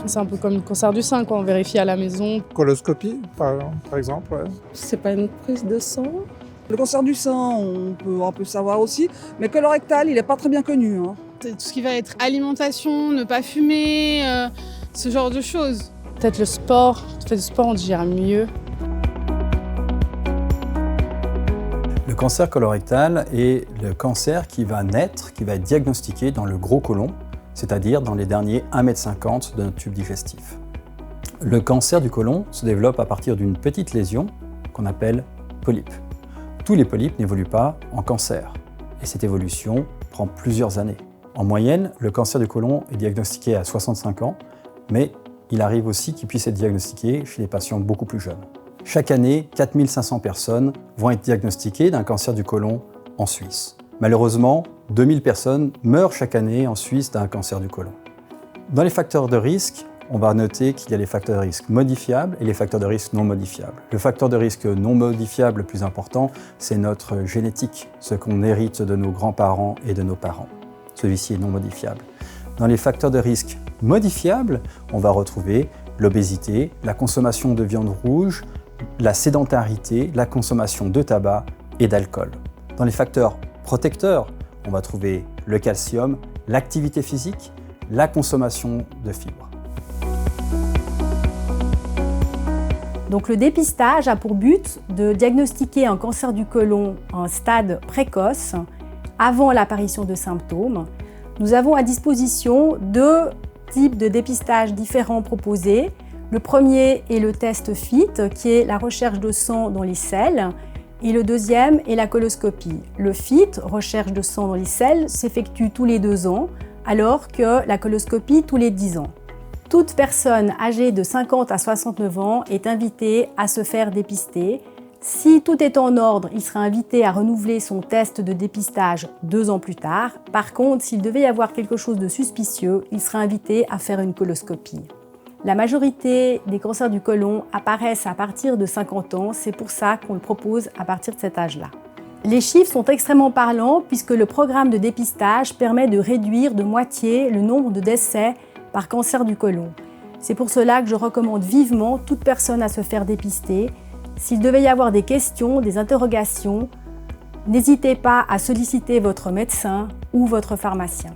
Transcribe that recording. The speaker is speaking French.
C'est un peu comme le cancer du sein, quoi. On vérifie à la maison. Coloscopie, par exemple. Ouais. C'est pas une prise de sang? Le cancer du sein, on peut savoir aussi, mais colorectal, il n'est pas très bien connu. C'est tout ce qui va être alimentation, ne pas fumer, ce genre de choses. Peut-être le sport. Fait du sport, on digère mieux. Le cancer colorectal est le cancer qui va naître, qui va être diagnostiqué dans le gros côlon, c'est-à-dire dans les derniers 1,50 m de notre tube digestif. Le cancer du côlon se développe à partir d'une petite lésion qu'on appelle polype. Tous les polypes n'évoluent pas en cancer et cette évolution prend plusieurs années. En moyenne, le cancer du côlon est diagnostiqué à 65 ans, mais il arrive aussi qu'il puisse être diagnostiqué chez les patients beaucoup plus jeunes. Chaque année, 4500 personnes vont être diagnostiquées d'un cancer du côlon en Suisse. Malheureusement, 2000 personnes meurent chaque année en Suisse d'un cancer du côlon. Dans les facteurs de risque, on va noter qu'il y a les facteurs de risque modifiables et les facteurs de risque non modifiables. Le facteur de risque non modifiable le plus important, c'est notre génétique, ce qu'on hérite de nos grands-parents et de nos parents. Celui-ci est non modifiable. Dans les facteurs de risque modifiables, on va retrouver l'obésité, la consommation de viande rouge, la sédentarité, la consommation de tabac et d'alcool. Dans les facteurs protecteurs, on va trouver le calcium, l'activité physique, la consommation de fibres. Donc le dépistage a pour but de diagnostiquer un cancer du côlon en stade précoce, avant l'apparition de symptômes. Nous avons à disposition 2 types de dépistage différents proposés. Le premier est le test FIT, qui est la recherche de sang dans les selles, et le deuxième est la coloscopie. Le FIT, recherche de sang dans les selles, s'effectue tous les 2 ans, alors que la coloscopie tous les 10 ans. Toute personne âgée de 50 à 69 ans est invitée à se faire dépister. Si tout est en ordre, il sera invité à renouveler son test de dépistage 2 ans plus tard. Par contre, s'il devait y avoir quelque chose de suspicieux, il sera invité à faire une coloscopie. La majorité des cancers du côlon apparaissent à partir de 50 ans, c'est pour ça qu'on le propose à partir de cet âge-là. Les chiffres sont extrêmement parlants puisque le programme de dépistage permet de réduire de moitié le nombre de décès par cancer du côlon. C'est pour cela que je recommande vivement toute personne à se faire dépister. S'il devait y avoir des questions, des interrogations, n'hésitez pas à solliciter votre médecin ou votre pharmacien.